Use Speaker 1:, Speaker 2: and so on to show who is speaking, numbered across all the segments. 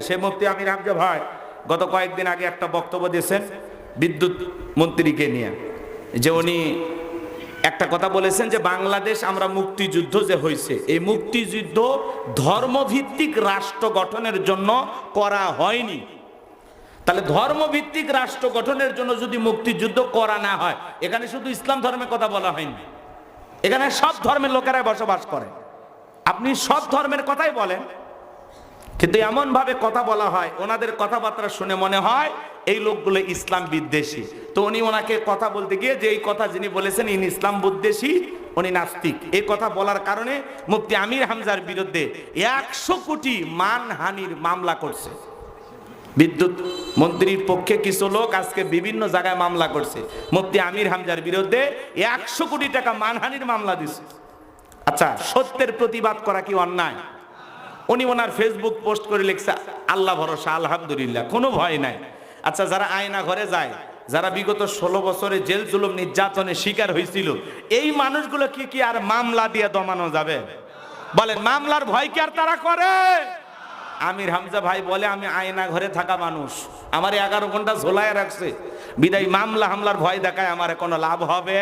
Speaker 1: সে মুফতি আমির হামজা ভাই গত কয়েকদিন আগে একটা বক্তব্য দিয়েছেন বিদ্যুৎ মন্ত্রীকে নিয়ে, যে উনি একটা কথা বলেছেন যে বাংলাদেশ আমরা মুক্তিযুদ্ধ যে হয়েছে, এই মুক্তিযুদ্ধ ধর্মভিত্তিক রাষ্ট্র গঠনের জন্য করা হয়নি। তাহলে ধর্মভিত্তিক রাষ্ট্র গঠনের জন্য যদি মুক্তিযুদ্ধ করা না হয়, এখানে শুধু ইসলাম ধর্মের কথা বলা হয়নি, এখানে সব ধর্মের লোকেরাই বসবাস করে। আপনি সব ধর্মের কথাই বলেন, কিন্তু এমন ভাবে কথা বলা হয়, ওনাদের কথাবার্তা শুনে মনে হয় এই লোকগুলো ইসলাম বিদ্বেষী। তো উনি ওনাকে কথা বলতে গিয়ে যে এই কথা যিনি বলেছেন ইনি ইসলাম বিদ্বেষী, উনি নাস্তিক, এই কথা বলার কারণে মুফতি আমির হামজার বিরুদ্ধে 100 কোটি মানহানির মামলা করছে। বিদ্যুৎ মন্ত্রীর পক্ষে কিছু লোক আজকে বিভিন্ন জায়গায় মামলা করছে, মুফতি আমির হামজার বিরুদ্ধে 100 কোটি টাকা মানহানির মামলা দিচ্ছে। আচ্ছা, সত্যের প্রতিবাদ করা কি অন্যায়? উনি ওনার ফেসবুক পোস্ট করে লিখছে আল্লাহ ভরসা, আলহামদুলিল্লাহ, কোনো ভয় নাই। আচ্ছা, যারা আয়না ঘরে যায়, যারা বিগত 16 বছরে জেল জুলুম নির্যাতনের শিকার হয়েছিল, এই মানুষগুলো কি আর মামলা দিয়ে দমানো যাবে? বলেন, মামলার ভয় কি আর তারা করে? আমির হামজা ভাই বলে আমি আয়না ঘরে থাকা মানুষ, আমার 11 ঘন্টা ঝোলায় রাখছে, বিদায় মামলা হামলার ভয় দেখায় আমার কোনো লাভ হবে?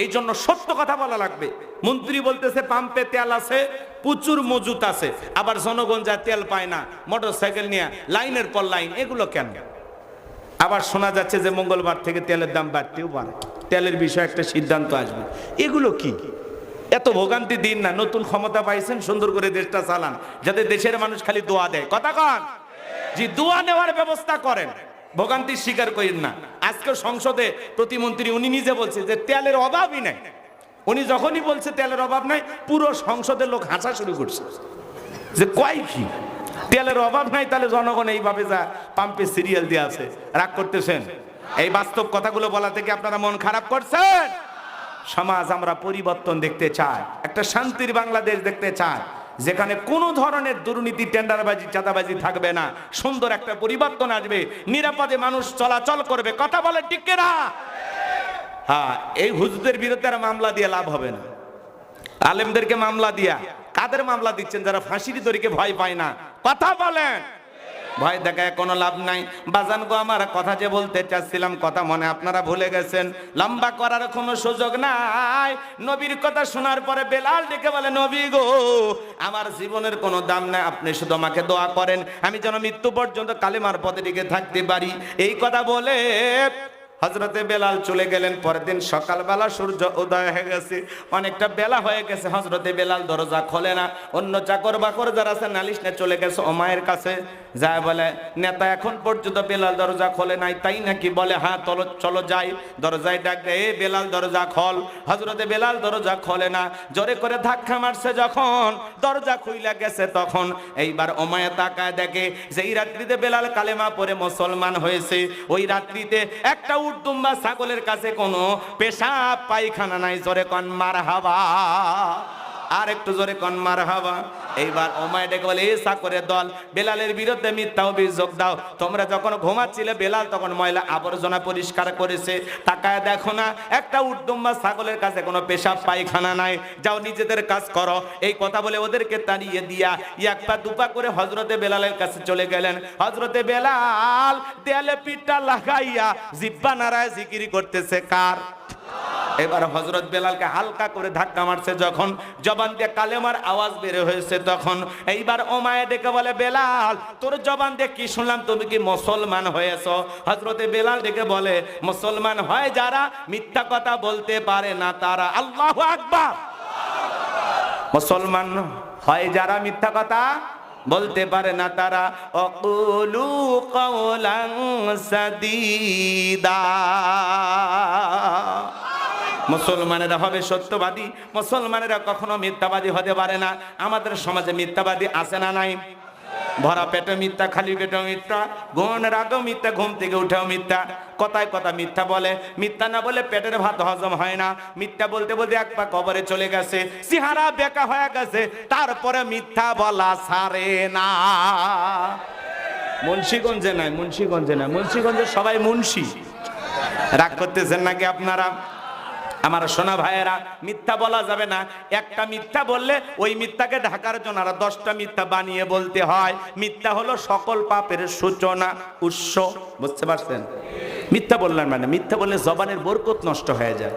Speaker 1: এই জন্য সত্য কথা বলা লাগবে। মন্ত্রী বলতেছে পাম্পে তেল আছে, প্রচুর মজুত আছে, আবার জনগণ যা তেল পায় না, মোটর সাইকেল নিয়ে লাইনের পর লাইন, এগুলো কেন? আবার শোনা যাচ্ছে যে মঙ্গলবার থেকে তেলের দাম বাড়তেও পারে, তেলের বিষয়ে একটা সিদ্ধান্ত আসবে। এগুলো কি? এত ভোগান্তি দিন না, নতুন ক্ষমতা পাইছেন, সুন্দর করে দেশটা চালান, যাতে দেশের মানুষ খালি দোয়া দেয়। কথা কন, জি, দোয়া নেওয়ার ব্যবস্থা করেন, ভোগান্তির শিকার করেন না। আজকে সংসদে প্রতিমন্ত্রী উনি নিজে বলছে যে তেলের অভাবই নাই। উনি যখনই বলছে তেলের অভাব নাই, পুরো সংসদের লোক হাসা শুরু করছে যে কয় কি তেলের অভাব নাই, তাহলে জনগণ এইভাবে যা পাম্পে সিরিয়াল দিয়ে আছে, রাগ করতেছেন? এই বাস্তব কথাগুলো বলা থেকে আপনারা মন খারাপ করছেন? সমাজ আমরা পরিবর্তন দেখতে চাই, একটা শান্তির বাংলাদেশ দেখতে চাই, যেখানে কোনো ধরনের দুর্নীতি, টেন্ডারবাজি, চাঁদাবাজি থাকবে না, সুন্দর একটা পরিবর্তন আসবে, নিরাপদে মানুষ চলাচল করবে। কথা বলে ঠিক না? হ্যাঁ, এই হুজুরদের বিরুদ্ধে আর মামলা দিয়ে লাভ হবে না। আলেমদেরকে মামলা দিয়া, কাদের মামলা দিচ্ছেন? যারা ফাঁসির দড়িকে ভয় পায় না। কথা বলেন, ভয় দেখায় কোনো লাভ নাই। বাজান গো, আমার কথা যে বলতে চাচ্ছিলাম, কথা মনে আপনারা ভুলে গেছেন, লম্বা করার কোনো সুযোগ নাই। নবীর কথা শোনার পরে বেলাল ডেকে বলে, নবী গো, আমার জীবনের কোনো দাম নাই, আপনি শুধু আমাকে দোয়া করেন, আমি যেন মৃত্যু পর্যন্ত কালেমার পথে টিকে থাকতে পারি। এই কথা বলে হযরতে বেলাল চলে গেলেন। পরের দিন সকালবেলা সূর্য উদয় হয়ে গেছে, অনেকটা বেলা হয়ে গেছে, হযরতে বেলাল দরজা খোলে না। অন্য চাকর বাকর যারা আছে নালিশ নিয়ে চলে গেছে ওমায়ের কাছে, যায় বলে নেতা এখন পর্যন্ত বেলাল দরজা খোলে নাই, তাই নাকি? বলে হ্যাঁ, চলো যাই। দরজায় ডাক দেয়, এ বেলাল দরজা খোল। হযরতে বেলাল দরজা খোলে না, জোরে করে ধাক্কা মারছে, যখন দরজা খুইলা গেছে তখন এইবার ওমায়ে তাকায় দেখে যে এই রাত্রিতে বেলাল কালেমা পড়ে মুসলমান হয়েছে। ওই রাত্রিতে একটা উটদুম্বা ছাগলের কাছে কোনো পেশাব পায়খানা নাই। জোরে কন মারহাবা, আর একটু জোরে কন মারহাবা। এইবার ওমায় ডেকে বলে, এই চাকরের দল, বেলালের বিরুদ্ধে মিথ্যা অভিযোগ দাও। তোমরা যখন ঘুমাচ্ছিলে বেলাল তখন ময়লা আবর্জনা পরিষ্কার করেছে, তাকায় দেখো না একটা উটদুম্বা ছাগলের কাছে কোনো পেশাব পায়খানা নাই, যাও নিজেদের কাজ করো। এই কথা বলে ওদেরকে তাড়িয়ে দিয়া এক পা দুপা করে হযরতে বেলালের কাছে চলে গেলেন। হযরতে বেলাল দেয়ালে পিঠটা লাগাইয়া জিহ্বা নাড়ায় জিকির করতেছে কার? এবার হযরত বেলালকে হালকা করে ধাক্কা মারছে, যখন জবান দিয়ে কালেমার আওয়াজ বের হয়েছে তখন এইবার ওমায়ে ডেকে বলে, বেলাল তোর জবান দিয়ে কি শুনলাম, তুমি কি মুসলমান হয়েছো? হযরতে বেলাল ডেকে বলে, মুসলমান হয় যারা মিথ্যা কথা বলতে পারে না তারা। আল্লাহু আকবার। মুসলমান হয় যারা মিথ্যা কথা বলতে পারে না তারা। অকুলু কওলান সাদীদা। মুসলমানেরা হবে সত্যবাদী, মুসলমানেরা কখনো মিথ্যাবাদী হতে পারে না। আমাদের সমাজে মিথ্যাবাদী আছে না নাই? ভরা পেটে মিথ্যা, খালি পেটে মিথ্যা, ঘুমের আগেও মিথ্যা, ঘুম থেকে উঠেও মিথ্যা, কথায় কথা মিথ্যা বলে। মিথ্যা না বলে পেটের ভাত হজম হয় না। মিথ্যা বলতে বলতে এক পা কবরে চলে গেছে, চেহারা বেঁকা হয়ে গেছে, তারপরে মিথ্যা বলা ছাড়ে না। মুন্সিগঞ্জে নাই, মুন্সিগঞ্জে নাই, মুন্সিগঞ্জে সবাই মুন্সি। রাগ করতেছেন নাকি আপনারা? আমার সোনা ভাইয়েরা, মিথ্যা বলা যাবে না। একটা মিথ্যা বললে ওই মিথ্যাকে ঢাকার জন্য আর 10টা মিথ্যা বানিয়ে বলতে হয়। মিথ্যা হলো সকল পাপের সূচনা, উৎস। বুঝতে পারছেন? মিথ্যা বললেন মানে, মিথ্যা বললে জবানের বরকত নষ্ট হয়ে যায়।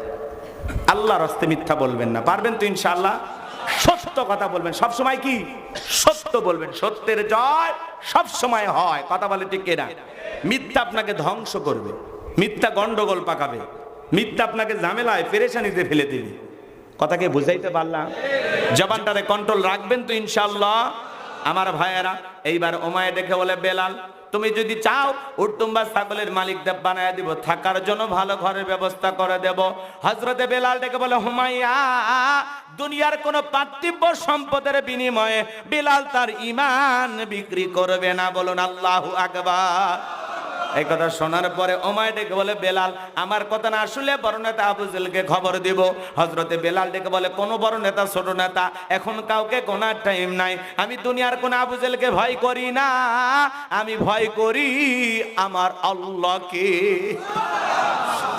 Speaker 1: আল্লাহর রাস্তায় মিথ্যা বলবেন না। পারবেন তো ইনশাআল্লাহ? সত্য কথা বলবেন সব সময়। কি সত্য বলবেন? সত্যের জয় সব সময় হয়। কথা বলে ঠিক কিনা? মিথ্যা আপনাকে ধ্বংস করবে, মিথ্যা গন্ডগোল পাকাবে, মিথ্যা আপনাকে ঝামেলায় পেরেশানিতে ফেলে দিবে। কথাকে বুঝাইতে পারলাম? জবানটারে কন্ট্রোল রাখবেন তো ইনশাআল্লাহ? আমার ভাইয়েরা, এইবার ওমায়ে দেখে বলে, বেলাল তুমি যদি চাও উটতুম্বা ছাগলের মালিক দেব বানায় দিব, থাকার জন্য ভালো ঘরের ব্যবস্থা করে দেব। হযরতে বেলাল ডেকে বলে, হুমাইয়া দুনিয়ার কোন পার্থিব সম্পদের বিনিময়ে বেলাল তার ঈমান বিক্রি করবে না। বলুন আল্লাহু আকবার। এই কথা শোনার পরে ওমায় ডেকে বলে, বেলাল আমার কথা না আসলে বড় নেতা আবু জেহেলকে খবর দিব। হযরতে বেলাল ডেকে বলে, কোন বড় নেতা ছোট নেতা এখন কাউকে গোনার টাইম নাই। আমি দুনিয়ার কোন আবু জেহেলকে ভয় করি না, আমি ভয় করি আমার আল্লাহকে।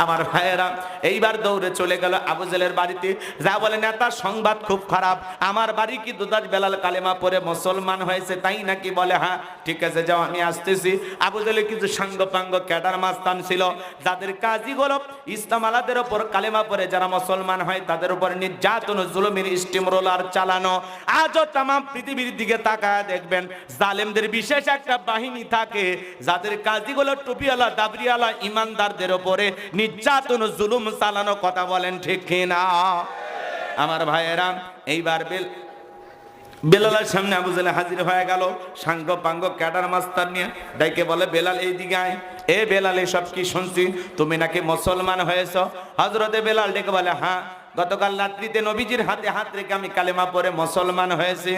Speaker 1: আমার ভাইয়েরা, এইবার দৌড়ে চলে গেল আবু জেহেলের বাড়িতে। যা বলে, নেতার সংবাদ খুব খারাপ, আমার বাড়ি কি দুদাজ বেলাল কালেমা পড়ে মুসলমান হয়েছে তাই নাকি? বলে হ্যাঁ, ঠিক আছে যাও আমি আসতেছি। আবু জেহেলের কিছু সাঙ্গপাঙ্গ ক্যাডার মাস্তান ছিল, যাদের কাজই হলো ইসলাম আলাদের ওপর কালেমা পড়ে যারা মুসলমান হয় তাদের উপর নির্যাতন জুলুমের স্টিম রোলার চালানো। আজও তাম পৃথিবীর দিকে তাকায় দেখবেন, জালেমদের বিশেষ একটা বাহিনী থাকে যাদের কাজই হলো টুপিওয়ালা দাবরিওয়ালা ইমানদারদের উপরে নির্যাতন জুলুম চালানো। কথা বলেন ঠিক কিনা? আমার ভাইয়েরা, এইবার বেলালের সামনে আবু জেহেল হাজির হয়ে গেল, সাঙ্গ পাঙ্গ ক্যাডার মাস্টার নিয়ে। ডাইকে বলে, বেলাল এই দিকে আয়। এ বেলাল এসব কি শুনছি, তুমি নাকি মুসলমান হয়েছ? হযরতে বেলাল ডেকে বলে, হ্যাঁ গতকাল রাত্রিতে নবীজির হাতে হাত রেখে আমি কালেমা পড়ে মুসলমান হয়েছি।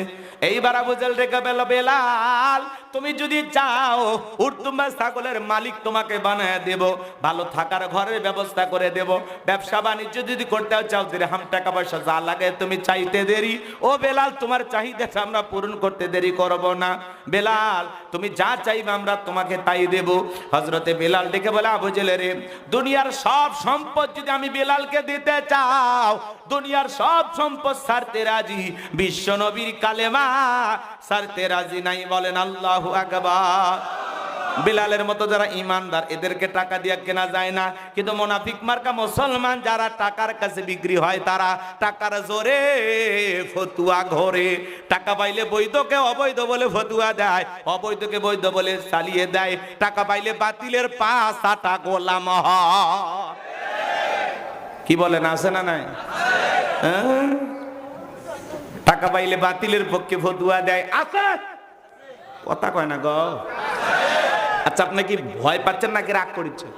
Speaker 1: এইবার আবু জেহেল ডেকে বলে, বেলাল তুমি যদি চাও উটতুম্বা ছাগলের মালিক তোমাকে বানায় দেব, ভালো থাকার ঘরের ব্যবস্থা করে দেব, ব্যবসা বাণিজ্য যদি করতে চাও দিরহাম টাকা পয়সা যা লাগে তুমি চাইতে দেরি। ও বেলাল তোমার চাহিদা আমরা পূরণ করতে দেরি করব না। বেলাল তুমি যা চাইবে আমরা তোমাকে তাই দেব। হযরতে বেলাল ডেকে বলে, আবু জেহেল রে, দুনিয়ার সব সম্পদ যদি আমি বেলালকে দিতে চাও, দুনিয়ার সব সম্পদ ছাড়তে রাজি, বিশ্ব নবীর কালেমা ছাড়তে রাজি নাই। বলেন আল্লাহু আকবার। বেলালের মতো যারা ইমানদার এদেরকে টাকা দিয়ে কেনা যায় না, কিন্তু মুনাফিক মার্কা মুসলমান যারা টাকার কাছে বিক্রি হয় তারা টাকার জোরে ফতুয়া ঘরে। টাকা পাইলে বৈধকে অবৈধ বলে ফতুয়া দেয়, অবৈধকে বৈধ বলে চালিয়ে দেয়। টাকা পাইলে বাতিলের পাঁচটা গোলাম হয়। কি বলেন, আছে না নাই? টাকা পাইলে বাতিলের পক্ষে ফতুয়া দেয়, আছে। কথা কয় না গো। আচ্ছা আপনি কি ভয় পাচ্ছেন নাকি রাগ করছেন?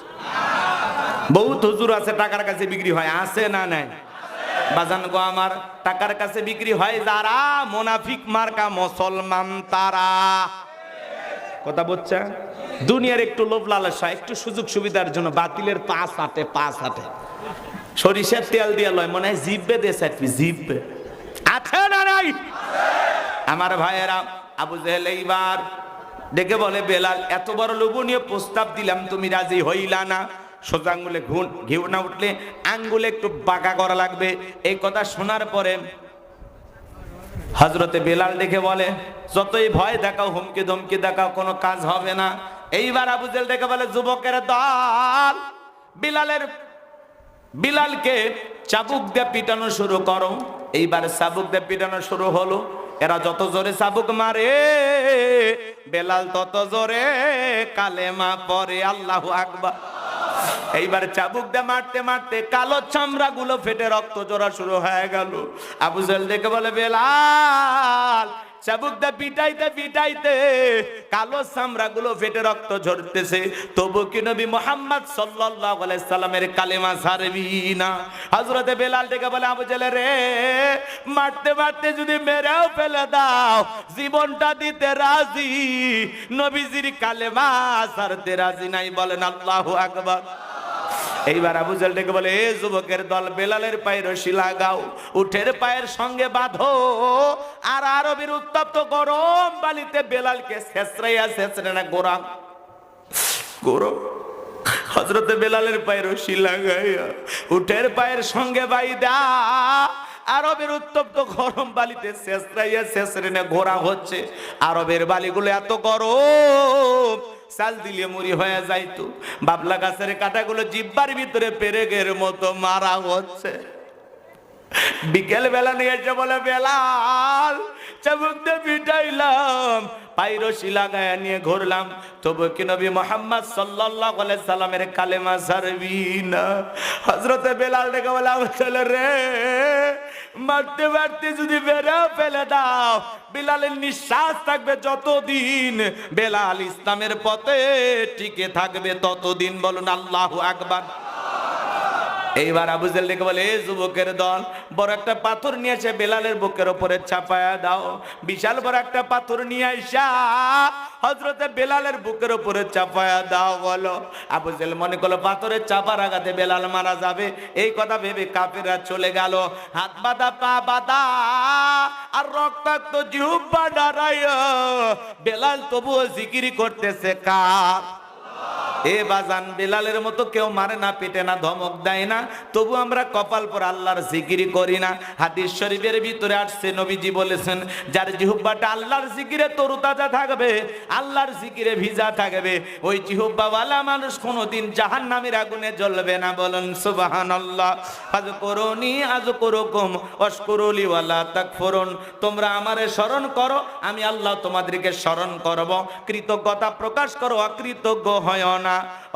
Speaker 1: বহুত হুজুর আছে টাকার কাছে বিক্রি হয়, আছে না নাই? বাজান গো আমার, টাকার কাছে বিক্রি হয় যারা মুনাফিক মার্কা মুসলমান তারা। কথা বলছেন? দুনিয়ার একটু লোভ লালসা, একটু সুযোগ সুবিধার জন্য বাতিলের পাঁচ হাটে সরিষার তেল দিয়ে লয়, মনে হয় জিভে দেশে জিভে। আছে না নাই? আমার ভাইয়েরা, আবু জেহেল এইবার ডেকে বলে, বেলাল এত বড় লোভনীয় প্রস্তাব দিলাম তুমি রাজি হইলা না। সোজা আঙ্গুলে ঘিউ না উঠলে আঙ্গুলে একটু বাঁকা করা লাগবে। এই কথা শোনার পরে হযরতে বেলাল ডেকে বলে, যতই ভয় দেখাও হুমকি ধমকি দেখাও কোনো কাজ হবে না। এইবার আবু জেহেল ডেকে বলে, যুবকের দল, বিলালকে চাবুক দিয়ে পিটানো শুরু করো। এইবার চাবুক দিয়ে পিটানো শুরু হলো। এরা যত জোরে চাবুক মারে বেলাল তত জোরে কালেমা পড়ে। আল্লাহু আকবার। এইবার চাবুক দিয়ে মারতে মারতে কালো চামড়া গুলো ফেটে রক্ত জোড়া শুরু হয়ে গেল। আবু জেহেল দেখে বলে, বেলাল চাবুক দিয়ে পিটাইতে পিটাইতে কালো চামড়া গুলো ফেটে রক্ত ঝরতেছে, তবু কি নবী মুহাম্মদ সাল্লাল্লাহু আলাইহি সাল্লামের কালেমা ছাড়বি না? হযরতে বেলাল ডেকে বলে, আবু জেহেল রে, মারতে মারতে যদি মেরেও ফেলে দাও জীবনটা দিতে রাজি, নবীজির কালেমা ছাড়তে রাজি নাই। বলেন আল্লাহু আকবার। এইবার আবু জেহেল ডেকে বলে, এ যুবকের দল, বেলালের পায়ে রশি লাগাও, উটের পায়ের সঙ্গে বাঁধো, আর আরবের উত্তপ্ত গরম বালিতে বেলালকে ছেঁচড়াইয়া ছেঁচড়ে না গোড়া হযরতে বেলালের পায়ে রশি লাগাইয়া উটের পায়ের সঙ্গে বাইদা আরবের উত্তপ্ত গরম বালিতে ছেঁচড়াইয়া ছেঁচড়ে ঘোরা হচ্ছে। আরবের বালিগুলো এত গরম, চাল দিলে মুড়ি হয়ে যাইতো। বাবলা গাছের কাঁটাগুলো জিব্বার ভিতরে পেরেকের মতো মারা হচ্ছে। বিকেল বেলা নিয়ে এসে বলে, বেলাল চাবুক দিয়ে পিটাইলাম, পাইরসি লাগায়া নিয়ে ঘুরলাম, তবু কি নবী মুহাম্মদ সাল্লাল্লাহু আলাইহি সাল্লামের কালেমা ছাড়বি না? হযরতে বেলাল ডেকে বলে, আমার ছেলে রে, মারতে মারতে যদি বেড়া ফেলে দাও, বেলালের নিঃশ্বাস থাকবে যতদিন, বেলাল ইসলামের পথে টিকে থাকবে ততদিন। বলুন আল্লাহু আকবার। এইবার আবু জেহেল ডেকে বলে, এ যুবকের দল, বড় একটা পাথর নিয়ে এসে বেলালের বুকের উপরে চাপায়া দাও। বিশাল বড় একটা পাথর নিয়ে আইসা হযরতে বেলালের বুকের উপরে চাপায়া দাও। বলো, আবু জেহেল মনে করলো পাথরের চাপার আঘাতে বেলাল মারা যাবে। এই কথা ভেবে কাফেররা চলে গেল। হাত বাঁধা, পা বাঁধা, আর রক্তাক্ত জিহ্বা দাঁড়াইয়া বেলাল তবুও জিকিরি করতেছে। কার? এ বাজান, বেলালের মতো কেউ মারে না, পেটে না, ধমক দেয় না, তবু আমরা কপাল পর আল্লাহর জিকিরি করি না। হাদিস শরীফের ভিতরে আসছে, নবীজি বলেছেন, যার জিহ্বাটা আল্লাহর জিকিরে তরুতাজা থাকবে, আল্লাহর জিকিরে ভিজা থাকবে, ওই জিহ্বাওয়ালা মানুষ কোনোদিন জাহান্নামের আগুনে জ্বলবে না। বলেন সুবহানাল্লাহ। ফাযকুরুনি আযকুরুকুম ওয়াশকুরুলি ওয়ালা তাকফুরুন। তোমরা আমারে স্মরণ করো, আমি আল্লাহ তোমাদেরকে স্মরণ করব। কৃতজ্ঞতা প্রকাশ করো, অকৃতজ্ঞ হয় না।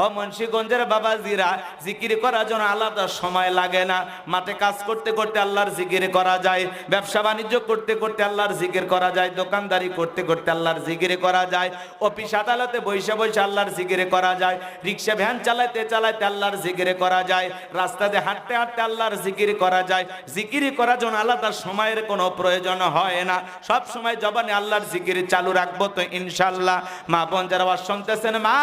Speaker 1: ও মুন্সিগঞ্জের বাবাজিরা, জিকির করার জন্য আলাদা সময় লাগে না। মাঠে কাজ করতে করতে আল্লাহর জিকির করা যায়, ব্যবসা বাণিজ্য করতে করতে আল্লাহর জিকির করা যায়, দোকানদারি করতে করতে আল্লাহর জিকির করা যায়, অফিস আদালতে বসে বসে আল্লাহর জিকির করা যায়, রিক্সা ভ্যান চালাতে চালাতে আল্লাহর জিকির করা যায়, রাস্তাতে হাঁটতে হাঁটতে আল্লাহর জিকির করা যায়। জিকির করার জন্য আলাদা সময়ের কোনো প্রয়োজন হয় না। সব সময় জবানে আল্লাহর জিকির চালু রাখবো তো ইনশাআল্লাহ। মা বোন যারা শুনতেছেন, মা